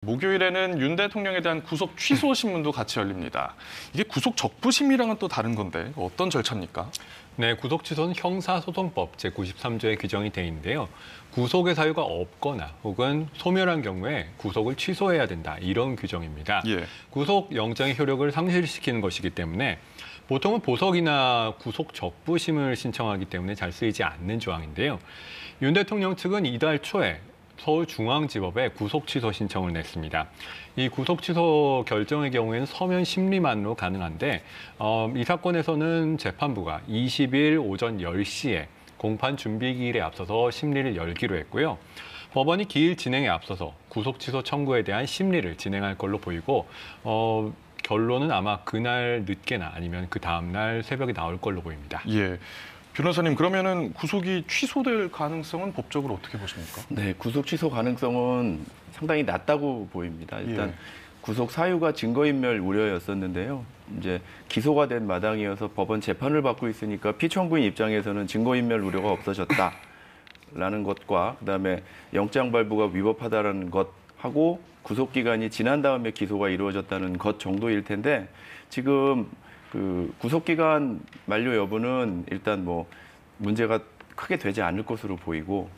목요일에는 윤 대통령에 대한 구속 취소 신문도 같이 열립니다. 이게 구속 적부심이랑은 또 다른 건데 어떤 절차입니까? 네, 구속 취소는 형사소송법 제93조에 규정이 돼 있는데요. 구속의 사유가 없거나 혹은 소멸한 경우에 구속을 취소해야 된다. 이런 규정입니다. 예. 구속 영장의 효력을 상실시키는 것이기 때문에 보통은 보석이나 구속 적부심을 신청하기 때문에 잘 쓰이지 않는 조항인데요. 윤 대통령 측은 이달 초에 서울중앙지법에 구속 취소 신청을 냈습니다. 이 구속 취소 결정의 경우에는 서면 심리만으로 가능한데 이 사건에서는 재판부가 20일 오전 10시에 공판 준비기일에 앞서서 심리를 열기로 했고요. 법원이 기일 진행에 앞서서 구속 취소 청구에 대한 심리를 진행할 걸로 보이고 결론은 아마 그날 늦게나 아니면 그 다음 날 새벽에 나올 걸로 보입니다. 예. 변호사님, 그러면은 구속이 취소될 가능성은 법적으로 어떻게 보십니까? 네, 구속 취소 가능성은 상당히 낮다고 보입니다. 일단 예. 구속 사유가 증거인멸 우려였었는데요. 이제 기소가 된 마당이어서 법원 재판을 받고 있으니까 피청구인 입장에서는 증거인멸 우려가 없어졌다라는 것과 그다음에 영장 발부가 위법하다라는 것하고 구속 기간이 지난 다음에 기소가 이루어졌다는 것 정도일 텐데 지금 그 구속 기간 만료 여부는 일단 뭐 문제가 크게 되지 않을 것으로 보이고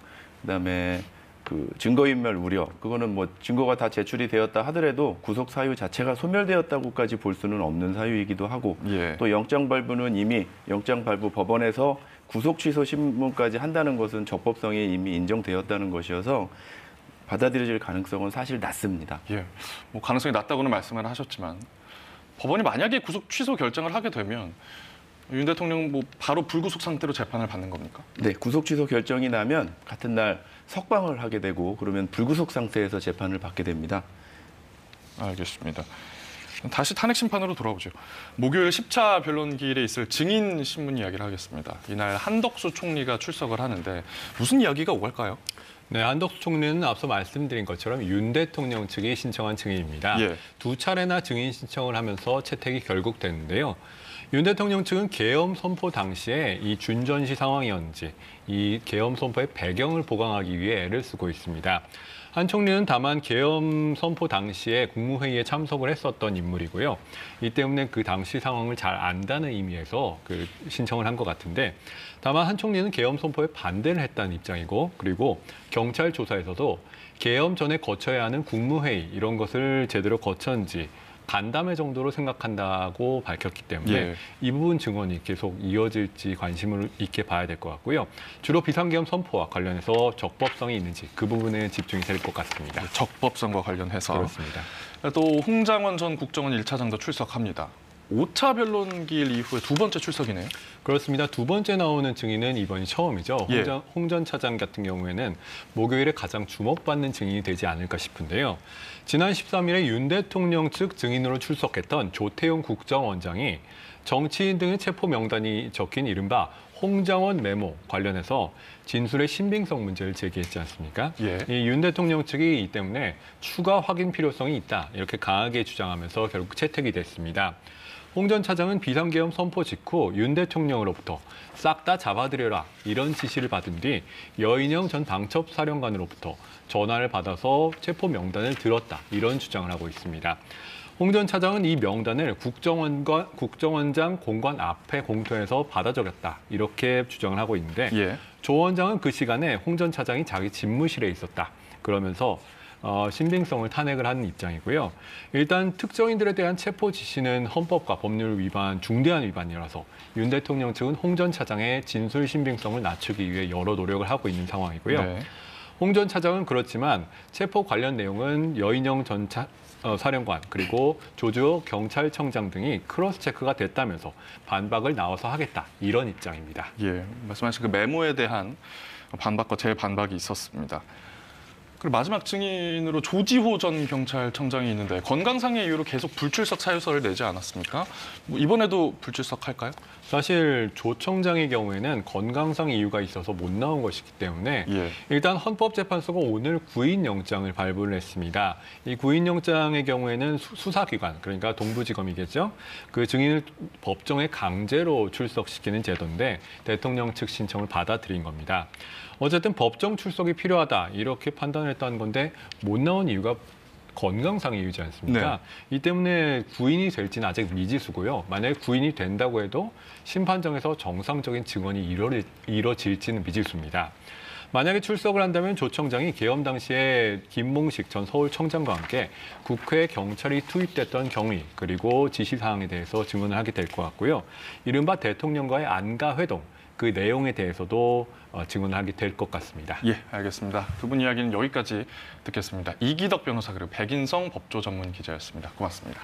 그다음에 그 증거인멸 우려 그거는 뭐 증거가 다 제출이 되었다 하더라도 구속 사유 자체가 소멸되었다고까지 볼 수는 없는 사유이기도 하고 예. 또 영장 발부는 이미 영장 발부 법원에서 구속 취소 신문까지 한다는 것은 적법성이 이미 인정되었다는 것이어서 받아들여질 가능성은 사실 낮습니다. 예. 뭐 가능성이 낮다고는 말씀을 하셨지만 법원이 만약에 구속 취소 결정을 하게 되면 윤 대통령 뭐 바로 불구속 상태로 재판을 받는 겁니까? 네, 구속 취소 결정이 나면 같은 날 석방을 하게 되고 그러면 불구속 상태에서 재판을 받게 됩니다. 알겠습니다. 다시 탄핵 심판으로 돌아오죠. 목요일 10차 변론기일에 있을 증인 신문 이야기를 하겠습니다. 이날 한덕수 총리가 출석을 하는데 무슨 이야기가 오갈까요? 네, 한덕수 총리는 앞서 말씀드린 것처럼 윤 대통령 측이 신청한 증인입니다. 예. 두 차례나 증인 신청을 하면서 채택이 결국 됐는데요. 윤 대통령 측은 계엄 선포 당시에 이 준전시 상황이었는지 이 계엄 선포의 배경을 보강하기 위해 애를 쓰고 있습니다. 한 총리는 다만 계엄 선포 당시에 국무회의에 참석을 했었던 인물이고요. 이 때문에 그 당시 상황을 잘 안다는 의미에서 그 신청을 한 것 같은데 다만 한 총리는 계엄 선포에 반대를 했다는 입장이고 그리고 경찰 조사에서도 계엄 전에 거쳐야 하는 국무회의 이런 것을 제대로 거쳤는지 간담회 정도로 생각한다고 밝혔기 때문에 예. 이 부분 증언이 계속 이어질지 관심을 있게 봐야 될 것 같고요. 주로 비상계엄 선포와 관련해서 적법성이 있는지 그 부분에 집중이 될 것 같습니다. 적법성과 관련해서. 그렇습니다. 또 홍장원 전 국정원 1차장도 출석합니다. 5차 변론기일 이후에 두 번째 출석이네요. 그렇습니다. 두 번째 나오는 증인은 이번이 처음이죠. 예. 홍 전 차장 같은 경우에는 목요일에 가장 주목받는 증인이 되지 않을까 싶은데요. 지난 13일에 윤 대통령 측 증인으로 출석했던 조태용 국정원장이 정치인 등의 체포 명단이 적힌 이른바 홍장원 메모 관련해서 진술의 신빙성 문제를 제기했지 않습니까? 예. 이 윤 대통령 측이 이 때문에 추가 확인 필요성이 있다 이렇게 강하게 주장하면서 결국 채택이 됐습니다. 홍 전 차장은 비상계엄 선포 직후 윤 대통령으로부터 싹 다 잡아들여라 이런 지시를 받은 뒤 여인영 전 방첩사령관으로부터 전화를 받아서 체포 명단을 들었다 이런 주장을 하고 있습니다. 홍 전 차장은 이 명단을 국정원장 공관 앞에 공터에서 받아 적였다 이렇게 주장을 하고 있는데 예. 조 원장은 그 시간에 홍 전 차장이 자기 집무실에 있었다 그러면서 신빙성을 탄핵을 하는 입장이고요. 일단 특정인들에 대한 체포 지시는 헌법과 법률 위반, 중대한 위반이라서 윤 대통령 측은 홍 전 차장의 진술 신빙성을 낮추기 위해 여러 노력을 하고 있는 상황이고요. 네. 홍 전 차장은 그렇지만 체포 관련 내용은 여인영 전 사령관 그리고 조주호 경찰청장 등이 크로스 체크가 됐다면서 반박을 나와서 하겠다 이런 입장입니다. 예, 말씀하신 그 메모에 대한 반박과 재반박이 있었습니다. 그리고 마지막 증인으로 조지호 전 경찰청장이 있는데 건강상의 이유로 계속 불출석 사유서를 내지 않았습니까? 뭐 이번에도 불출석할까요? 사실 조 청장의 경우에는 건강상 이유가 있어서 못 나온 것이기 때문에 예. 일단 헌법재판소가 오늘 구인영장을 발부를 했습니다. 이 구인영장의 경우에는 수사기관, 그러니까 동부지검이겠죠. 그 증인을 법정에 강제로 출석시키는 제도인데 대통령 측 신청을 받아들인 겁니다. 어쨌든 법정 출석이 필요하다 이렇게 판단을 했다는 건데 못 나온 이유가 건강상의 이유지 않습니까? 이 때문에 구인이 될지는 아직 미지수고요. 만약에 구인이 된다고 해도 심판정에서 정상적인 증언이 이뤄질지는 미지수입니다. 만약에 출석을 한다면 조 청장이 계엄 당시에 김몽식 전 서울청장과 함께 국회에 경찰이 투입됐던 경위 그리고 지시사항에 대해서 증언을 하게 될 것 같고요. 이른바 대통령과의 안가 회동 그 내용에 대해서도 증언을 하게 될 것 같습니다. 예, 알겠습니다. 두 분 이야기는 여기까지 듣겠습니다. 이기덕 변호사 그리고 백인성 법조 전문 기자였습니다. 고맙습니다.